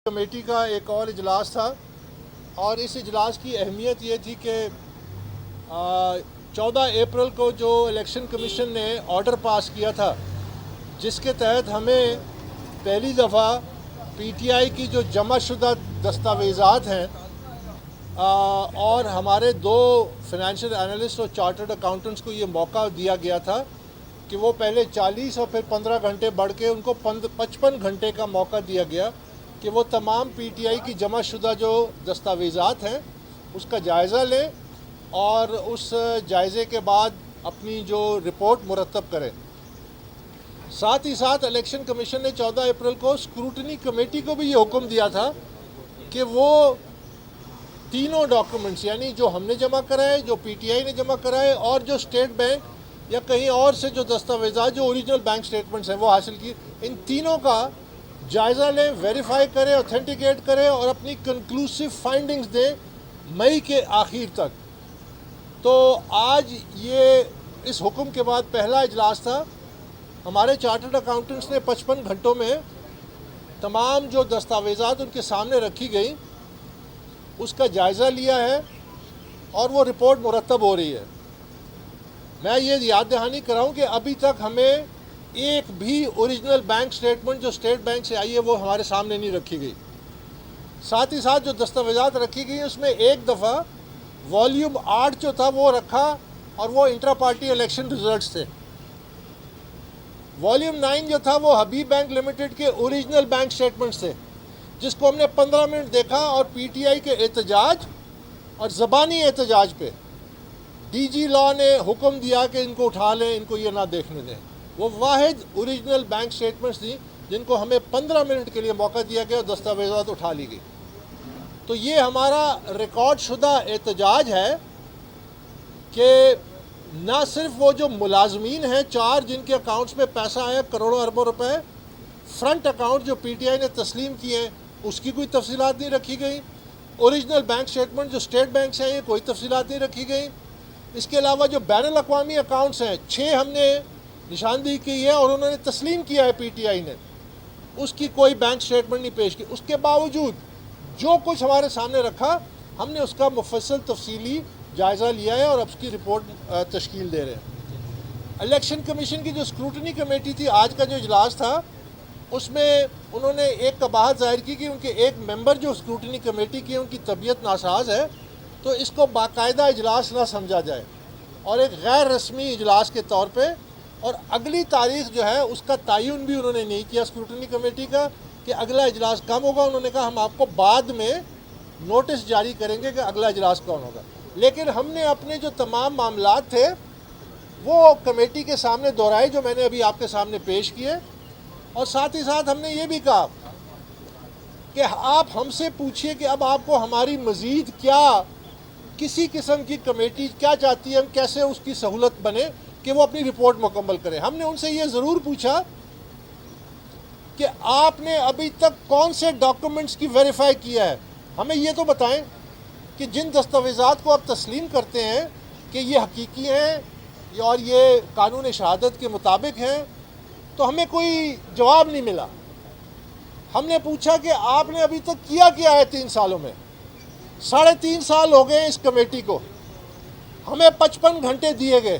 Committee کا ایک اور اجلاس تھا اور اس اجلاس کی اہمیت یہ تھی کہ 14 اپریل کو جو الیکشن کمیشن نے آرڈر پاس کیا تھا جس کے تحت ہمیں پہلی دفعہ پی ٹی آئی کی جو جمع شدہ دستاویزات ہیں اور ہمارے 2 فائنینشیل انالسٹ اور چارٹرڈ اکاؤنٹنٹس کو یہ موقع دیا گیا تھا کہ وہ پہلے 40 اور پھر 15 گھنٹے بڑھ کے ان کو 55 گھنٹے کا موقع دیا گیا کہ وہ تمام پی ٹی آئی کی جمع شدہ جو دستاویزات ہیں اس کا جائزہ لیں اور اس جائزے کے بعد اپنی جو رپورٹ مرتب کریں۔ ساتھ ہی ساتھ الیکشن کمیشن نے 14 اپریل کو اسکروٹنی کمیٹی کو بھی یہ حکم دیا تھا کہ وہ تینوں ڈاکومنٹس یعنی جو ہم نے جمع کرائے، جو پی ٹی آئی نے جمع کرائے اور جو اسٹیٹ بینک یا کہیں اور سے جو دستاویزات جو اوریجنل بینک سٹیٹمنٹس ہیں وہ حاصل کی، ان تینوں کا جائزہ لیں، ویریفائی کریں، اوتھینٹیکیٹ کریں اور اپنی کنکلوسیو فائنڈنگز دیں مئی کے آخر تک۔ تو آج یہ اس حکم کے بعد پہلا اجلاس تھا۔ ہمارے چارٹرڈ اکاؤنٹنٹس نے 55 گھنٹوں میں تمام جو دستاویزات ان کے سامنے رکھی گئی اس کا جائزہ لیا ہے اور وہ رپورٹ مرتب ہو رہی ہے۔ میں یہ یاد دہانی کراؤں کہ ابھی تک ہمیں ایک بھی اوریجنل بینک سٹیٹمنٹ جو اسٹیٹ بینک سے آئی ہے وہ ہمارے سامنے نہیں رکھی گئی۔ ساتھ ہی ساتھ جو دستاویزات رکھی گئی اس میں ایک دفعہ والیوم 8 جو تھا وہ رکھا اور وہ انٹرا پارٹی الیکشن ریزلٹس تھے۔ والیوم 9 جو تھا وہ حبیب بینک لمیٹڈ کے اوریجنل بینک سٹیٹمنٹس تھے جس کو ہم نے 15 منٹ دیکھا اور پی ٹی آئی کے احتجاج اور زبانی احتجاج پہ ڈی جی لاء نے حکم دیا کہ ان کو اٹھا لیں، ان کو یہ نہ دیکھنے دیں۔ وہ واحد اوریجنل بینک سٹیٹمنٹس تھیں جن کو ہمیں 15 منٹ کے لیے موقع دیا گیا اور دستاویزات اٹھا لی گئی۔ تو یہ ہمارا ریکارڈ شدہ احتجاج ہے کہ نہ صرف وہ جو ملازمین ہیں 4 جن کے اکاؤنٹس میں پیسہ آیا کروڑوں اربوں روپے، فرنٹ اکاؤنٹ جو پی ٹی آئی نے تسلیم کیے ہیں اس کی کوئی تفصیلات نہیں رکھی گئی، اوریجنل بینک سٹیٹمنٹ جو اسٹیٹ بینک سے ہیں کوئی تفصیلات نہیں رکھی گئی۔ اس کے علاوہ جو بین الاقوامی اکاؤنٹس ہیں 6 ہم نے نشاندہی کی ہے اور انہوں نے تسلیم کیا ہے پی ٹی آئی نے، اس کی کوئی بینک سٹیٹمنٹ نہیں پیش کی۔ اس کے باوجود جو کچھ ہمارے سامنے رکھا ہم نے اس کا مفصل تفصیلی جائزہ لیا ہے اور اب اس کی رپورٹ تشکیل دے رہے ہیں۔ الیکشن کمیشن کی جو اسکروٹنی کمیٹی تھی آج کا جو اجلاس تھا اس میں انہوں نے ایک قباحت ظاہر کی کہ ان کے ایک ممبر جو اسکروٹنی کمیٹی کی ان کی طبیعت ناساز ہے تو اس کو باقاعدہ اجلاس نہ سمجھا جائے اور ایک غیر رسمی اجلاس کے طور پہ، اور اگلی تاریخ جو ہے اس کا تعین بھی انہوں نے نہیں کیا اسکروٹنی کمیٹی کا کہ اگلا اجلاس کب ہوگا۔ انہوں نے کہا ہم آپ کو بعد میں نوٹس جاری کریں گے کہ اگلا اجلاس کون ہوگا، لیکن ہم نے اپنے جو تمام معاملات تھے وہ کمیٹی کے سامنے دہرائے جو میں نے ابھی آپ کے سامنے پیش کیے، اور ساتھ ہی ساتھ ہم نے یہ بھی کہا کہ آپ ہم سے پوچھئے کہ اب آپ کو ہماری مزید کیا کسی قسم کی کمیٹی کیا چاہتی ہے، ہم کیسے اس کی سہولت بنے کہ وہ اپنی رپورٹ مکمل کریں۔ ہم نے ان سے یہ ضرور پوچھا کہ آپ نے ابھی تک کون سے ڈاکومنٹس کی ویریفائی کیا ہے، ہمیں یہ تو بتائیں کہ جن دستاویزات کو آپ تسلیم کرتے ہیں کہ یہ حقیقی ہیں اور یہ قانون شہادت کے مطابق ہیں، تو ہمیں کوئی جواب نہیں ملا۔ ہم نے پوچھا کہ آپ نے ابھی تک کیا ہے 3 سالوں میں، 3.5 سال ہو گئے اس کمیٹی کو، ہمیں 55 گھنٹے دیے گئے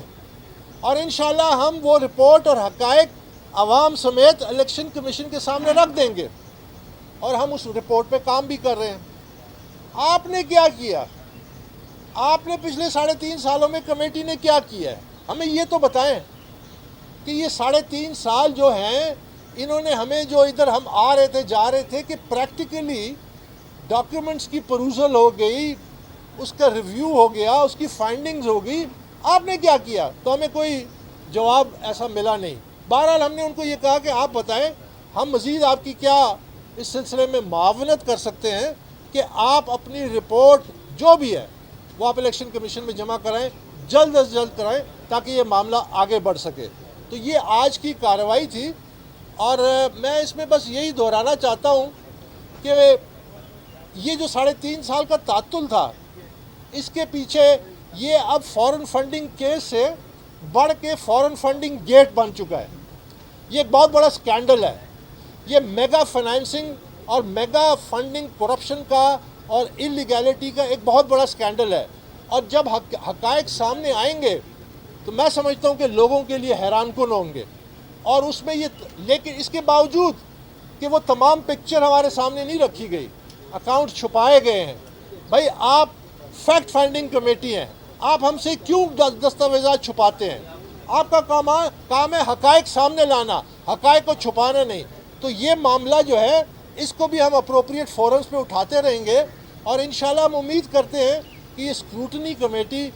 اور انشاءاللہ ہم وہ رپورٹ اور حقائق عوام سمیت الیکشن کمیشن کے سامنے رکھ دیں گے اور ہم اس رپورٹ پہ کام بھی کر رہے ہیں۔ آپ نے کیا کیا؟ آپ نے پچھلے 3.5 سالوں میں کمیٹی نے کیا کیا ہے؟ ہمیں یہ تو بتائیں کہ یہ 3.5 سال جو ہیں انہوں نے ہمیں جو ادھر ہم آ رہے تھے جا رہے تھے کہ پریکٹیکلی ڈاکیومنٹس کی پروزل ہو گئی، اس کا ریویو ہو گیا، اس کی فائنڈنگز ہو گئی، آپ نے کیا کیا؟ تو ہمیں کوئی جواب ایسا ملا نہیں۔ بہرحال ہم نے ان کو یہ کہا کہ آپ بتائیں ہم مزید آپ کی کیا اس سلسلے میں معاونت کر سکتے ہیں کہ آپ اپنی رپورٹ جو بھی ہے وہ آپ الیکشن کمیشن میں جمع کرائیں، جلد از جلد کرائیں تاکہ یہ معاملہ آگے بڑھ سکے۔ تو یہ آج کی کارروائی تھی اور میں اس میں بس یہی دہرانا چاہتا ہوں کہ یہ جو 3.5 سال کا تعطل تھا اس کے پیچھے یہ اب فورن فنڈنگ کیس سے بڑھ کے فورن فنڈنگ گیٹ بن چکا ہے۔ یہ ایک بہت بڑا سکینڈل ہے، یہ میگا فائنینسنگ اور میگا فنڈنگ کرپشن کا اور انلیگیلٹی کا ایک بہت بڑا سکینڈل ہے، اور جب حقائق سامنے آئیں گے تو میں سمجھتا ہوں کہ لوگوں کے لیے حیران کن ہوں گے، اور اس میں لیکن اس کے باوجود کہ وہ تمام پکچر ہمارے سامنے نہیں رکھی گئی، اکاؤنٹ چھپائے گئے ہیں۔ بھائی آپ فیکٹ فائنڈنگ کمیٹی ہیں، آپ ہم سے کیوں دستاویزات چھپاتے ہیں؟ آپ کا کام ہے حقائق سامنے لانا، حقائق کو چھپانا نہیں۔ تو یہ معاملہ جو ہے اس کو بھی ہم اپروپریٹ فورمز پہ اٹھاتے رہیں گے، اور انشاءاللہ ہم امید کرتے ہیں کہ یہ اسکروٹنی کمیٹی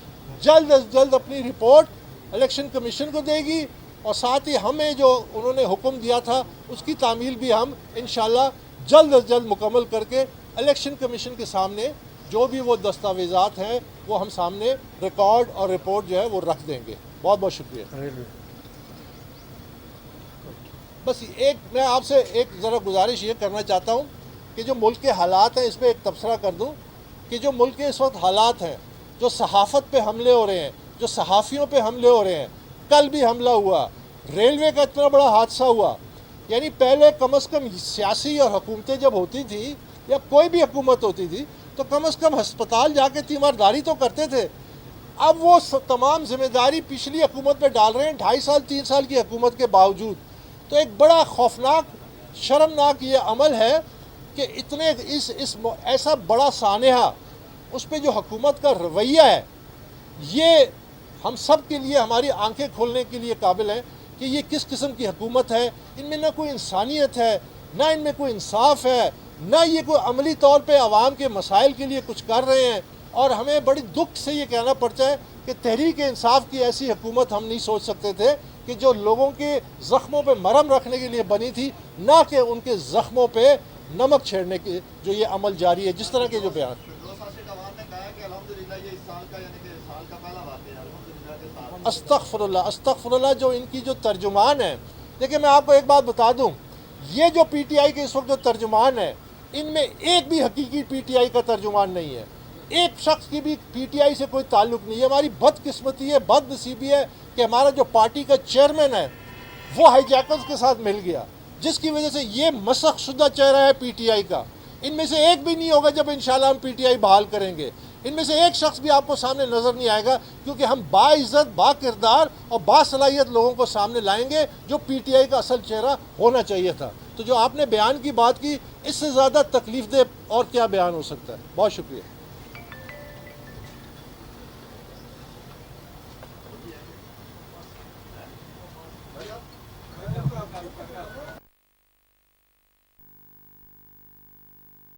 جلد از جلد اپنی رپورٹ الیکشن کمیشن کو دے گی، اور ساتھ ہی ہمیں جو انہوں نے حکم دیا تھا اس کی تعمیل بھی ہم انشاءاللہ جلد از جلد مکمل کر کے الیکشن کمیشن کے سامنے جو بھی وہ دستاویزات ہیں وہ ہم سامنے ریکارڈ اور رپورٹ جو ہے وہ رکھ دیں گے۔ بہت بہت شکریہ۔ بس میں آپ سے ایک ذرا گزارش یہ کرنا چاہتا ہوں کہ جو ملک کے حالات ہیں اس پہ ایک تبصرہ کر دوں کہ جو ملک کے اس وقت حالات ہیں، جو صحافت پہ حملے ہو رہے ہیں، جو صحافیوں پہ حملے ہو رہے ہیں، کل بھی حملہ ہوا، ریلوے کا اتنا بڑا حادثہ ہوا، یعنی پہلے کم از کم سیاسی اور حکومتیں جب ہوتی تھی یا کوئی بھی حکومت ہوتی تھی تو کم از کم ہسپتال جا کے تیمارداری تو کرتے تھے۔ اب وہ تمام ذمہ داری پچھلی حکومت پہ ڈال رہے ہیں 2.5 3 سال کی حکومت کے باوجود۔ تو ایک بڑا خوفناک، شرمناک یہ عمل ہے کہ اتنے ایسا بڑا سانحہ اس پہ جو حکومت کا رویہ ہے، یہ ہم سب کے لیے، ہماری آنکھیں کھولنے کے لیے قابل ہے کہ یہ کس قسم کی حکومت ہے۔ ان میں نہ کوئی انسانیت ہے، نہ ان میں کوئی انصاف ہے، نہ یہ کوئی عملی طور پہ عوام کے مسائل کے لیے کچھ کر رہے ہیں۔ اور ہمیں بڑی دکھ سے یہ کہنا پڑتا ہے کہ تحریک انصاف کی ایسی حکومت ہم نہیں سوچ سکتے تھے کہ جو لوگوں کے زخموں پہ مرہم رکھنے کے لیے بنی تھی، نہ کہ ان کے زخموں پہ نمک چھیڑنے کے جو یہ عمل جاری ہے، جس طرح کے جو بیان۔ استغفر اللہ جو ان کی جو ترجمان ہیں۔ دیکھیں میں آپ کو ایک بات بتا دوں، یہ جو پی ٹی آئی کے اس وقت جو ترجمان ہیں، ان میں ایک بھی حقیقی پی ٹی آئی کا ترجمان نہیں ہے، ایک شخص کی بھی پی ٹی آئی سے کوئی تعلق نہیں ہے۔ ہماری بدقسمتی ہے، بد نصیبی ہے کہ ہمارا جو پارٹی کا چیئرمین ہے وہ ہائی جیکرز کے ساتھ مل گیا، جس کی وجہ سے یہ مسخ شدہ چہرہ ہے پی ٹی آئی کا۔ ان میں سے ایک بھی نہیں ہوگا جب انشاءاللہ ہم پی ٹی آئی بحال کریں گے۔ ان میں سے ایک شخص بھی آپ کو سامنے نظر نہیں آئے گا، کیونکہ ہم باعزت، با کردار اور باصلاحیت لوگوں کو سامنے لائیں گے جو پی ٹی آئی کا اصل چہرہ ہونا چاہیے تھا۔ تو جو آپ نے بیان کی بات کی، اس سے زیادہ تکلیف دہ اور کیا بیان ہو سکتا ہے۔ بہت شکریہ۔